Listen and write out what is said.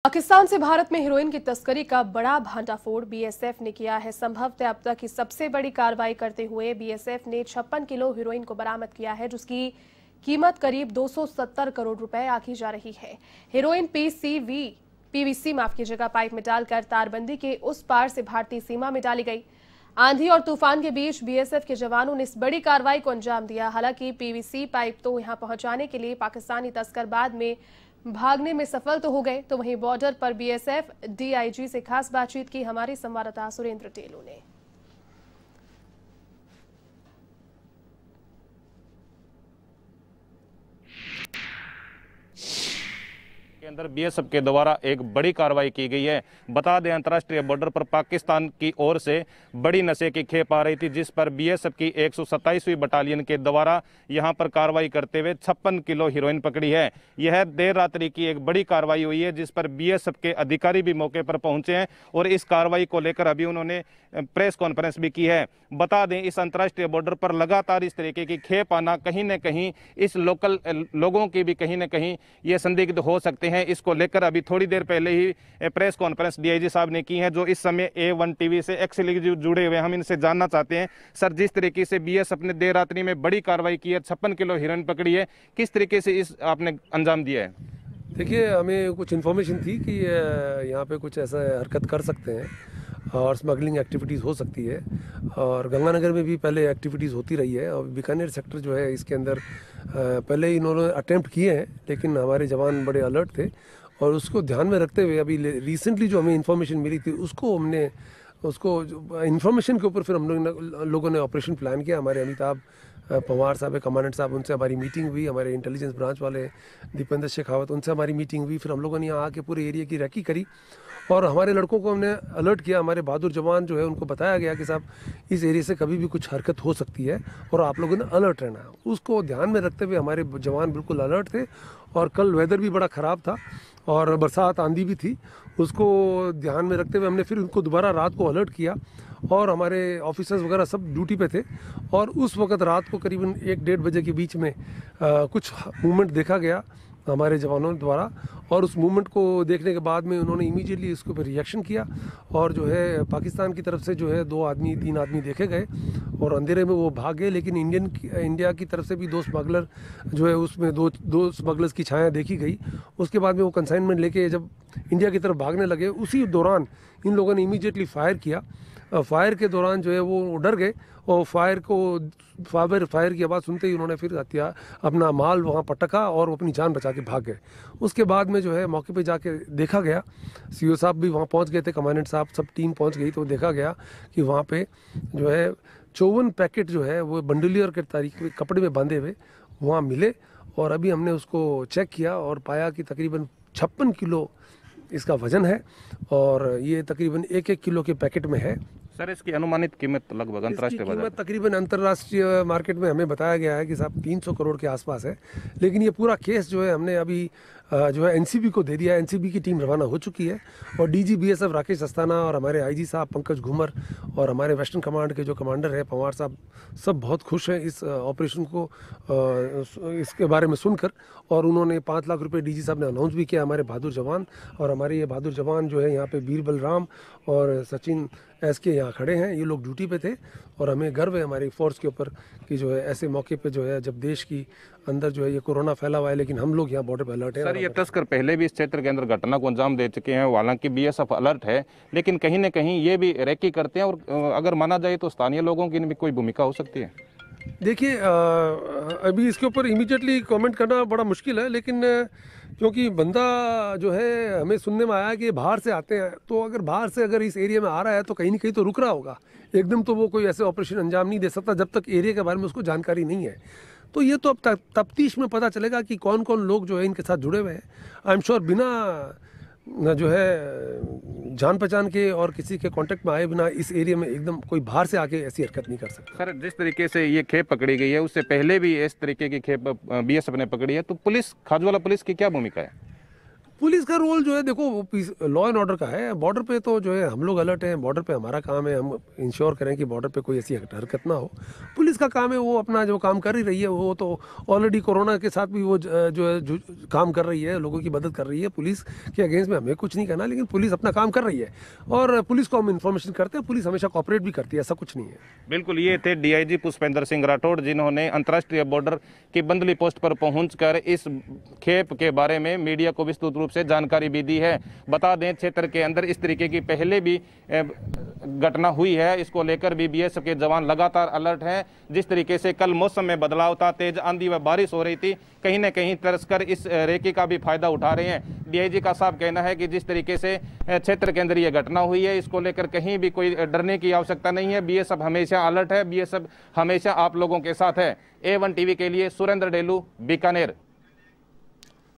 पाकिस्तान से भारत में हेरोइन की तस्करी का बड़ा भांडाफोड़ बीएसएफ ने किया है। संभवतः अब तक की सबसे बड़ी कार्रवाई करते हुए बीएसएफ ने 56 किलो हेरोइन को बरामद किया है, जिसकी कीमत करीब 270 करोड़ रुपए आंकी जा रही है। हेरोइन पीवीसी पाइप में डालकर तारबंदी के उस पार से भारतीय सीमा में डाली गई। आंधी और तूफान के बीच बीएसएफ के जवानों ने इस बड़ी कार्रवाई को अंजाम दिया। हालांकि पीवीसी पाइप तो यहां पहुंचाने के लिए पाकिस्तानी तस्कर बाद में भागने में सफल तो हो गए, तो वहीं बॉर्डर पर बीएसएफ डीआईजी से खास बातचीत की हमारे संवाददाता सुरेंद्र टेलू ने। के अंदर बीएसएफ के द्वारा एक बड़ी कार्रवाई की गई है। बता दें, अंतर्राष्ट्रीय बॉर्डर पर पाकिस्तान की ओर से बड़ी नशे की खेप आ रही थी, जिस पर बीएसएफ की 127वीं बटालियन के द्वारा यहां पर कार्रवाई करते हुए 56 किलो हेरोइन पकड़ी है। यह देर रात्रि की एक बड़ी कार्रवाई हुई है, जिस पर बीएसएफ के अधिकारी भी मौके पर पहुंचे हैं और इस कार्रवाई को लेकर अभी उन्होंने प्रेस कॉन्फ्रेंस भी की है। बता दें, इस अंतर्राष्ट्रीय बॉर्डर पर लगातार इस तरीके की खेप आना कहीं न कहीं इस लोकल लोगों की भी कहीं न कहीं ये संदिग्ध हो सकते हैं। इसको लेकर अभी थोड़ी देर पहले ही प्रेस कॉन्फ्रेंस डीआईजी साहब ने की है, जो इस समय A1 टीवी से एक्चुअली जुड़े हुए। हम इनसे जानना चाहते हैं, सर, जिस तरीके से बीएसएफ ने देर रात्रि में बड़ी कार्रवाई की है, 56 किलो हेरोइन पकड़ी है, किस तरीके से इस आपने अंजाम दिया है? देखिए, हमें कुछ इन्फॉर्मेशन थी कि यहाँ पे कुछ ऐसा हरकत कर सकते हैं और स्मगलिंग एक्टिविटीज़ हो सकती है, और गंगानगर में भी पहले एक्टिविटीज़ होती रही है, और बीकानेर सेक्टर जो है इसके अंदर पहले इन्होंने अटेम्प्ट किए हैं, लेकिन हमारे जवान बड़े अलर्ट थे और उसको ध्यान में रखते हुए अभी रिसेंटली जो हमें इन्फॉर्मेशन मिली थी उसको इन्फॉर्मेशन के ऊपर फिर हम लोगों ने ऑपरेशन प्लान किया। हमारे अमिताभ पवार साहब है, कमांडेंट साहब, उनसे हमारी मीटिंग हुई। हमारे इंटेलिजेंस ब्रांच वाले दीपेंद्र शेखावत, उनसे हमारी मीटिंग हुई। फिर हम लोगों ने यहाँ आके पूरे एरिया की रैकी करी और हमारे लड़कों को हमने अलर्ट किया। हमारे बहादुर जवान जो है उनको बताया गया कि साहब, इस एरिया से कभी भी कुछ हरकत हो सकती है और आप लोगों ने अलर्ट रहना है। उसको ध्यान में रखते हुए हमारे जवान बिल्कुल अलर्ट थे। और कल वेदर भी बड़ा ख़राब था और बरसात आंधी भी थी, उसको ध्यान में रखते हुए हमने फिर उनको दोबारा रात को अलर्ट किया और हमारे ऑफिसर्स वगैरह सब ड्यूटी पे थे। और उस वक्त रात को करीबन 1-1:30 बजे के बीच में कुछ मूवमेंट देखा गया हमारे जवानों द्वारा, और उस मूवमेंट को देखने के बाद में उन्होंने इमीडिएटली इसके ऊपर रिएक्शन किया और जो है पाकिस्तान की तरफ से जो है 2-3 आदमी देखे गए और अंधेरे में वो भाग गए। लेकिन इंडिया की तरफ से भी 2 स्मगलर जो है, उसमें दो स्मगलर्स की छाया देखी गई। उसके बाद में वो कंसाइनमेंट लेके जब इंडिया की तरफ भागने लगे, उसी दौरान इन लोगों ने इमीडिएटली फायर किया। फायर के दौरान जो है वो डर गए और फायर की आवाज़ सुनते ही उन्होंने फिर अपना माल वहाँ पटका और अपनी जान बचा के भाग गए। उसके बाद में जो है मौके पे जाके देखा गया, सीओ साहब भी वहाँ पहुँच गए थे, कमांडेंट साहब, सब टीम पहुँच गई, तो देखा गया कि वहाँ पे जो है 54 पैकेट जो है वो बंडलियर के तरीके कपड़े में बांधे हुए वहाँ मिले। और अभी हमने उसको चेक किया और पाया कि तकरीबन 56 किलो इसका वजन है और ये तकरीबन 1-1 किलो के पैकेट में है। सर, इसकी अनुमानित कीमत लगभग अंतर्राष्ट्रीय कीमत तकरीबन अंतर्राष्ट्रीय मार्केट में हमें बताया गया है कि साहब 300 करोड़ के आसपास है। लेकिन ये पूरा केस जो है हमने अभी जो है एनसीबी को दे दिया है। एनसीबी की टीम रवाना हो चुकी है और डीजी बीएसएफ राकेश अस्थाना और हमारे आईजी साहब पंकज घूमर और हमारे वेस्टर्न कमांड के जो कमांडर है पवार साहब, सब बहुत खुश हैं इस ऑपरेशन को इसके बारे में सुनकर। और उन्होंने 5 लाख रुपए डीजी साहब ने अनाउंस भी किया हमारे बहादुर जवान। और हमारे ये बहादुर जवान जो है यहाँ पे वीर बलराम और सचिन SK यहाँ खड़े हैं, ये लोग ड्यूटी पे थे और हमें गर्व है हमारी फोर्स के ऊपर कि जो है ऐसे मौके पे जो है जब देश की अंदर जो है ये कोरोना फैला हुआ है, लेकिन हम लोग यहाँ बॉर्डर पे अलर्ट हैं। सर, ये तस्कर पहले भी इस क्षेत्र के अंदर घटना को अंजाम दे चुके हैं, हालांकि बीएसएफ अलर्ट है, लेकिन कहीं न कहीं ये भी रैकी करते हैं और अगर माना जाए तो स्थानीय लोगों की भी कोई भूमिका हो सकती है। देखिए, अभी इसके ऊपर इमीडिएटली कमेंट करना बड़ा मुश्किल है, लेकिन क्योंकि बंदा जो है हमें सुनने में आया कि बाहर से आते हैं, तो अगर बाहर से अगर इस एरिया में आ रहा है तो कहीं ना कहीं तो रुक रहा होगा। एकदम तो वो कोई ऐसे ऑपरेशन अंजाम नहीं दे सकता जब तक एरिया के बारे में उसको जानकारी नहीं है। तो ये तो अब तफ्तीश में पता चलेगा कि कौन कौन लोग जो है इनके साथ जुड़े हुए हैं। आई एम श्योर बिना जो है जान पहचान के और किसी के कांटेक्ट में आए बिना इस एरिया में एकदम कोई बाहर से आके ऐसी हरकत नहीं कर सकता। सर, जिस तरीके से ये खेप पकड़ी गई है उससे पहले भी इस तरीके की खेप बीएसएफ ने पकड़ी है, तो पुलिस, खाजवाला पुलिस की क्या भूमिका है? पुलिस का रोल जो है देखो लॉ एंड ऑर्डर का है। बॉर्डर पे तो जो है हम लोग अलर्ट हैं, बॉर्डर पे हमारा काम है हम इंश्योर करें कि बॉर्डर पे कोई ऐसी हरकत ना हो। पुलिस का काम है वो अपना जो काम कर ही रही है, वो तो ऑलरेडी कोरोना के साथ भी वो जो है जो काम कर रही है, लोगों की मदद कर रही है। पुलिस के अगेंस्ट में हमें कुछ नहीं कहना, लेकिन पुलिस अपना काम कर रही है और पुलिस को हम इन्फॉर्मेशन करते हैं, पुलिस हमेशा कॉपरेट भी करती है, ऐसा कुछ नहीं है। बिल्कुल, ये थे डीआईजी पुष्पेंद्र सिंह राठौड़, जिन्होंने अंतर्राष्ट्रीय बॉर्डर की बंदली पोस्ट पर पहुंचकर इस खेप के बारे में मीडिया को विस्तृत रूप से जानकारी भी दी है। बता दें, क्षेत्र के अंदर इस तरीके की पहले भी घटना हुई है, इसको लेकर भी बीएसएफ के जवान लगातार अलर्ट हैं। जिस तरीके से कल मौसम में बदलाव था, तेज आंधी व बारिश हो रही थी, कहीं न कहीं तस्कर इस रेकी का भी फायदा उठा रहे हैं। डीआईजी का साफ कहना है कि जिस तरीके से क्षेत्र के अंदर ये घटना हुई है, इसको लेकर कहीं भी कोई डरने की आवश्यकता नहीं है। बीएसएफ हमेशा अलर्ट है, बीएसएफ हमेशा आप लोगों के साथ है। A1 टीवी के लिए सुरेंद्र डेलू, बीकानेर।